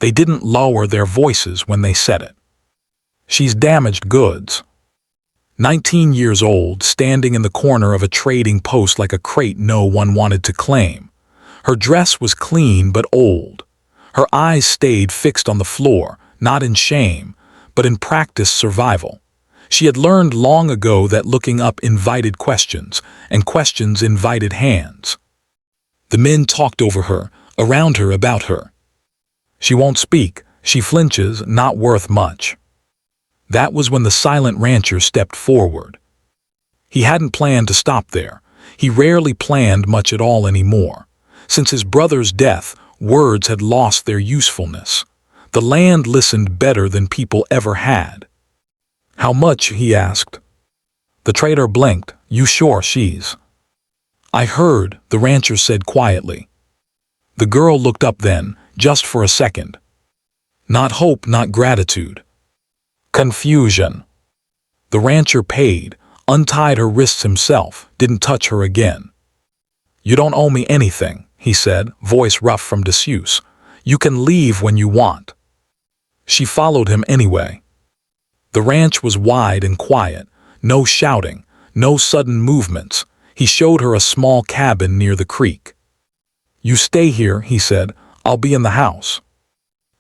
They didn't lower their voices when they said it. "She's damaged goods." 19 years old, standing in the corner of a trading post like a crate no one wanted to claim. Her dress was clean but old. Her eyes stayed fixed on the floor, not in shame, but in practiced survival. She had learned long ago that looking up invited questions, and questions invited hands. The men talked over her, around her, about her. "She won't speak. She flinches, not worth much." That was when the silent rancher stepped forward. He hadn't planned to stop there. He rarely planned much at all anymore. Since his brother's death, words had lost their usefulness. The land listened better than people ever had. "How much?" he asked. The trader blinked. "You sure she's—" "I heard," the rancher said quietly. The girl looked up then, just for a second. Not hope, not gratitude. Confusion. The rancher paid, untied her wrists himself, didn't touch her again. "You don't owe me anything," he said, voice rough from disuse. "You can leave when you want." She followed him anyway. The ranch was wide and quiet, no shouting, no sudden movements. He showed her a small cabin near the creek. "You stay here," he said. "I'll be in the house."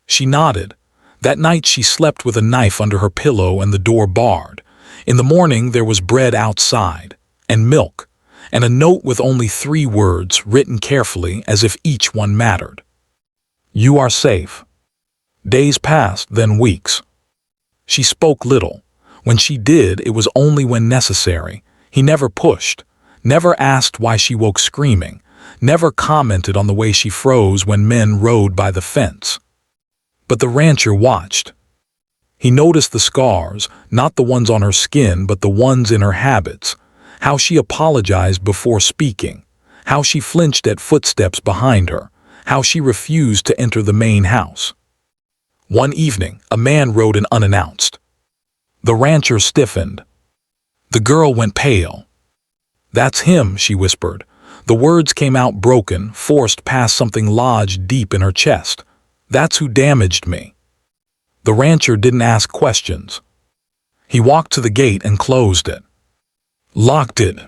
She nodded. That night she slept with a knife under her pillow and the door barred. In the morning there was bread outside, and milk, and a note with only 3 words written carefully as if each one mattered. "You are safe." Days passed, then weeks. She spoke little. When she did, it was only when necessary. He never pushed, never asked why she woke screaming, never commented on the way she froze when men rode by the fence. But the rancher watched. He noticed the scars, not the ones on her skin, but the ones in her habits, how she apologized before speaking, how she flinched at footsteps behind her, how she refused to enter the main house. One evening, a man rode in unannounced. The rancher stiffened. The girl went pale. "That's him," she whispered. The words came out broken, forced past something lodged deep in her chest. "That's who damaged me." The rancher didn't ask questions. He walked to the gate and closed it. "Locked it."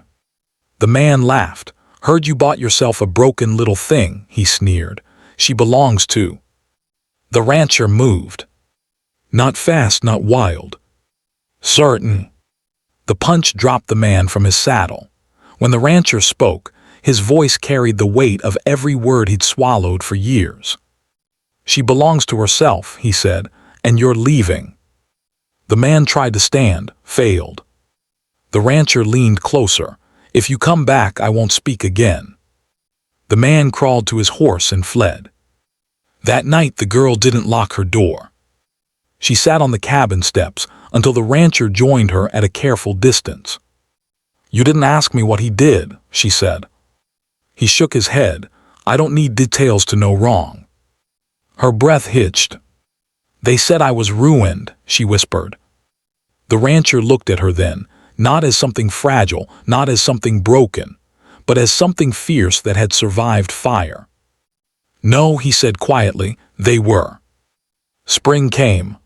The man laughed. "Heard you bought yourself a broken little thing," he sneered. "She belongs to—" The rancher moved. Not fast, not wild. "Certain." The punch dropped the man from his saddle. When the rancher spoke, his voice carried the weight of every word he'd swallowed for years. "She belongs to herself," he said, "and you're leaving." The man tried to stand, failed. The rancher leaned closer. "If you come back, I won't speak again." The man crawled to his horse and fled. That night the girl didn't lock her door. She sat on the cabin steps until the rancher joined her at a careful distance. "You didn't ask me what he did," she said. He shook his head. "I don't need details to know wrong." Her breath hitched. "They said I was ruined," she whispered. The rancher looked at her then, not as something fragile, not as something broken, but as something fierce that had survived fire. "No," he said quietly, "they were." Spring came.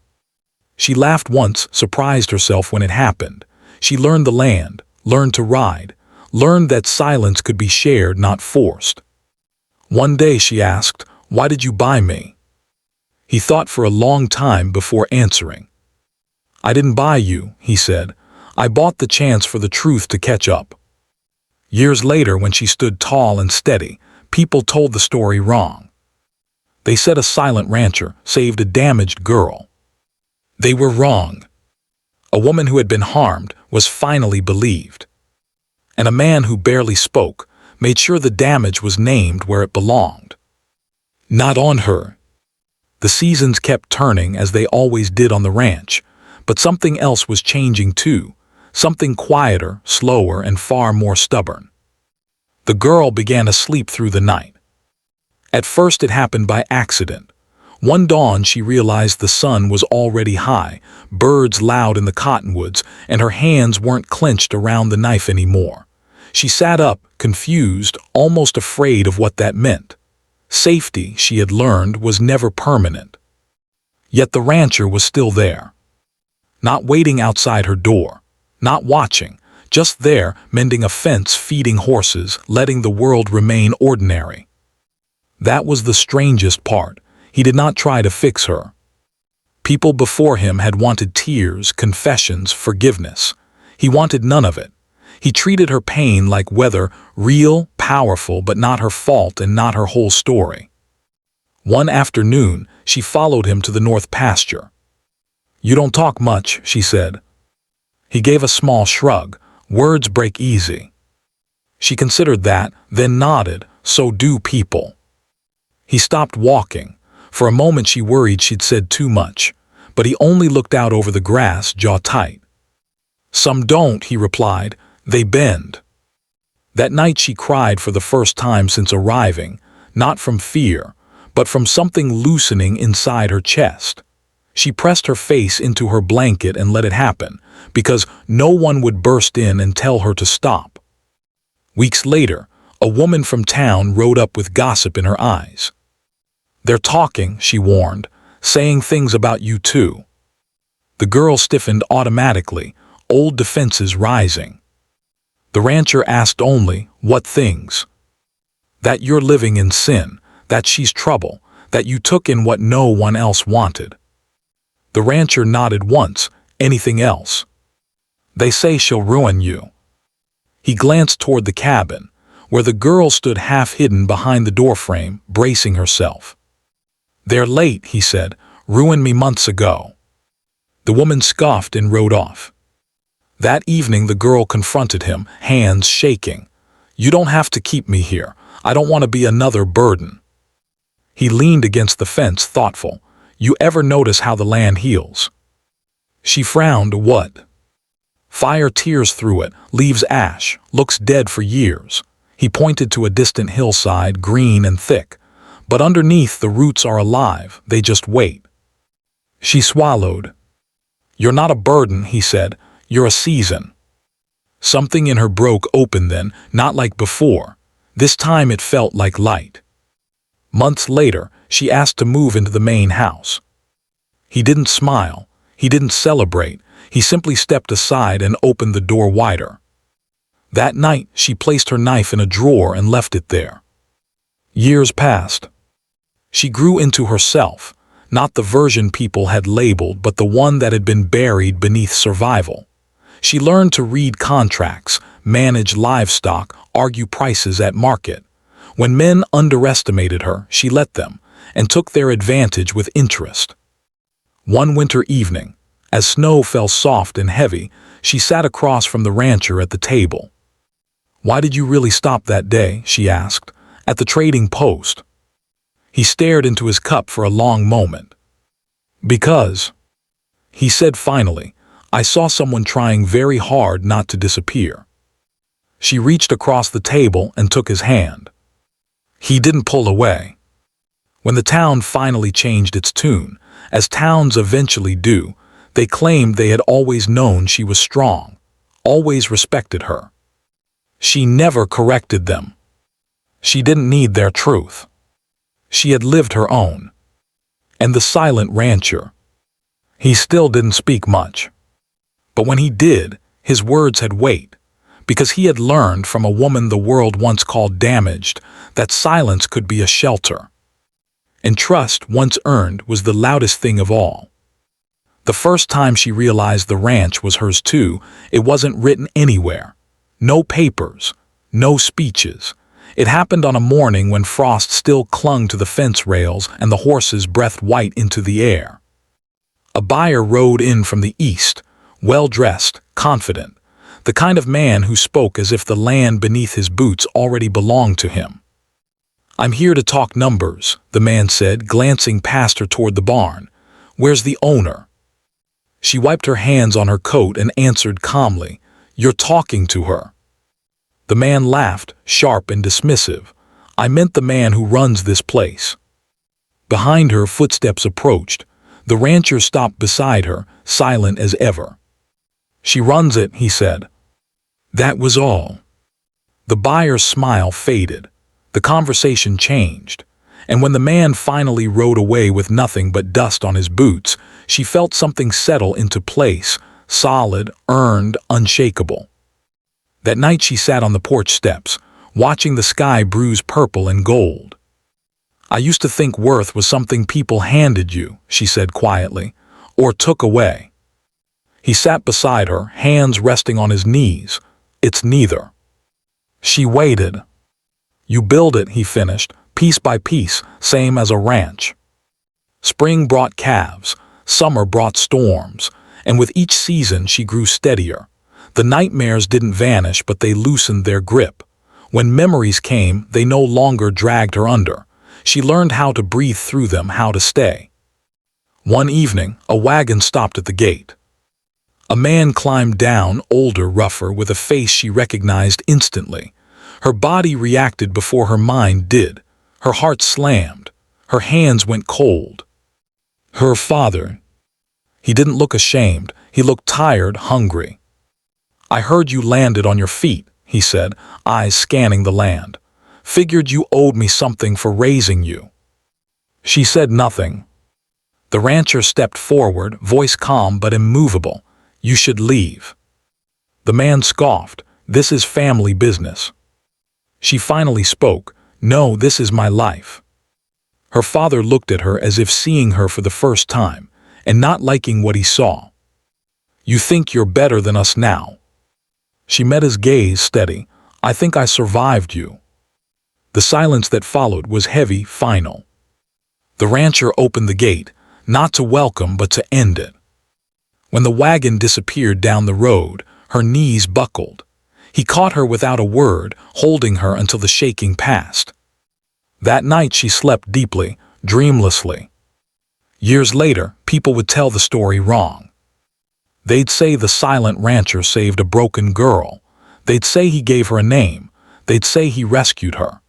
She laughed once, surprised herself when it happened. She learned the land, learned to ride, learned that silence could be shared, not forced. One day she asked, "Why did you buy me?" He thought for a long time before answering. "I didn't buy you," he said. "I bought the chance for the truth to catch up." Years later, when she stood tall and steady, people told the story wrong. They said a silent rancher saved a damaged girl. They were wrong. A woman who had been harmed was finally believed. And a man who barely spoke made sure the damage was named where it belonged. Not on her. The seasons kept turning as they always did on the ranch, but something else was changing too, something quieter, slower, and far more stubborn. The girl began to sleep through the night. At first it happened by accident. One dawn she realized the sun was already high, birds loud in the cottonwoods, and her hands weren't clenched around the knife anymore. She sat up, confused, almost afraid of what that meant. Safety, she had learned, was never permanent. Yet the rancher was still there. Not waiting outside her door, not watching, just there, mending a fence, feeding horses, letting the world remain ordinary. That was the strangest part. He did not try to fix her. People before him had wanted tears, confessions, forgiveness. He wanted none of it. He treated her pain like weather, real, powerful, but not her fault and not her whole story. One afternoon, she followed him to the north pasture. "You don't talk much," she said. He gave a small shrug. Words break easy. She considered that, then nodded. So do people. He stopped walking. For a moment she worried she'd said too much, but he only looked out over the grass, jaw tight. "Some don't," he replied. "They bend." That night she cried for the first time since arriving, not from fear, but from something loosening inside her chest. She pressed her face into her blanket and let it happen, because no one would burst in and tell her to stop. Weeks later, a woman from town rode up with gossip in her eyes. "They're talking," she warned, "saying things about you too." The girl stiffened automatically, old defenses rising. The rancher asked only, "What things?" "That you're living in sin, that she's trouble, that you took in what no one else wanted." The rancher nodded once. "Anything else?" "They say she'll ruin you." He glanced toward the cabin, where the girl stood half hidden behind the doorframe, bracing herself. "They're late," he said. "Ruined me months ago." The woman scoffed and rode off. That evening the girl confronted him, hands shaking. "You don't have to keep me here. I don't want to be another burden." He leaned against the fence, thoughtful. "You ever notice how the land heals?" She frowned. "What?" "Fire tears through it, leaves ash, looks dead for years." He pointed to a distant hillside, green and thick. "But underneath the roots are alive, they just wait." She swallowed. "You're not a burden," he said. "You're a season." Something in her broke open then, not like before. This time it felt like light. Months later, she asked to move into the main house. He didn't smile. He didn't celebrate. He simply stepped aside and opened the door wider. That night, she placed her knife in a drawer and left it there. Years passed. She grew into herself, not the version people had labeled, but the one that had been buried beneath survival. She learned to read contracts, manage livestock, argue prices at market. When men underestimated her, she let them, and took their advantage with interest. One winter evening, as snow fell soft and heavy, she sat across from the rancher at the table. "Why did you really stop that day?" she asked. "At the trading post." He stared into his cup for a long moment. "Because," he said finally, "I saw someone trying very hard not to disappear." She reached across the table and took his hand. He didn't pull away. When the town finally changed its tune, as towns eventually do, they claimed they had always known she was strong, always respected her. She never corrected them. She didn't need their truth. She had lived her own. And the silent rancher. He still didn't speak much. But when he did, his words had weight, because he had learned from a woman the world once called damaged that silence could be a shelter. And trust, once earned, was the loudest thing of all. The first time she realized the ranch was hers too, it wasn't written anywhere. No papers, no speeches. It happened on a morning when frost still clung to the fence rails and the horses breathed white into the air. A buyer rode in from the east, well-dressed, confident, the kind of man who spoke as if the land beneath his boots already belonged to him. "I'm here to talk numbers," the man said, glancing past her toward the barn. "Where's the owner?" She wiped her hands on her coat and answered calmly, "You're talking to her." The man laughed, sharp and dismissive. "I meant the man who runs this place." Behind her, footsteps approached. The rancher stopped beside her, silent as ever. "She runs it," he said. That was all. The buyer's smile faded. The conversation changed. And when the man finally rode away with nothing but dust on his boots, she felt something settle into place, solid, earned, unshakable. That night she sat on the porch steps, watching the sky bruise purple and gold. "I used to think worth was something people handed you," she said quietly, "or took away." He sat beside her, hands resting on his knees. "It's neither." She waited. "You build it," he finished, "piece by piece, same as a ranch." Spring brought calves, summer brought storms, and with each season she grew steadier. The nightmares didn't vanish, but they loosened their grip. When memories came, they no longer dragged her under. She learned how to breathe through them, how to stay. One evening, a wagon stopped at the gate. A man climbed down, older, rougher, with a face she recognized instantly. Her body reacted before her mind did. Her heart slammed. Her hands went cold. Her father. He didn't look ashamed. He looked tired, hungry. "I heard you landed on your feet," he said, eyes scanning the land. "Figured you owed me something for raising you." She said nothing. The rancher stepped forward, voice calm but immovable. "You should leave." The man scoffed. "This is family business." She finally spoke. "No, this is my life." Her father looked at her as if seeing her for the first time, and not liking what he saw. "You think you're better than us now." She met his gaze steady. "I think I survived you." The silence that followed was heavy, final. The rancher opened the gate, not to welcome but to end it. When the wagon disappeared down the road, her knees buckled. He caught her without a word, holding her until the shaking passed. That night she slept deeply, dreamlessly. Years later, people would tell the story wrong. They'd say the silent rancher saved a broken girl. They'd say he gave her a name. They'd say he rescued her.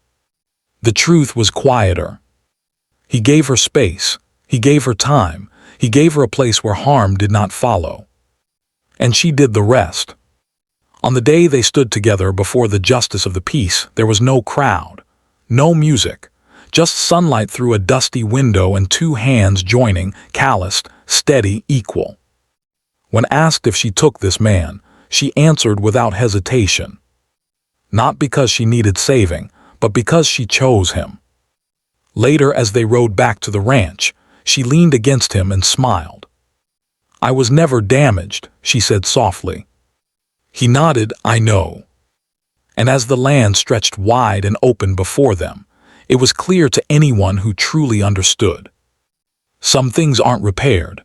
The truth was quieter. He gave her space. He gave her time. He gave her a place where harm did not follow. And she did the rest. On the day they stood together before the justice of the peace, there was no crowd, no music, just sunlight through a dusty window and two hands joining, calloused, steady, equal. When asked if she took this man, she answered without hesitation. Not because she needed saving, but because she chose him. Later, as they rode back to the ranch, she leaned against him and smiled. "I was never damaged," she said softly. He nodded, "I know." And as the land stretched wide and open before them, it was clear to anyone who truly understood. Some things aren't repaired.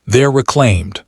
They're reclaimed.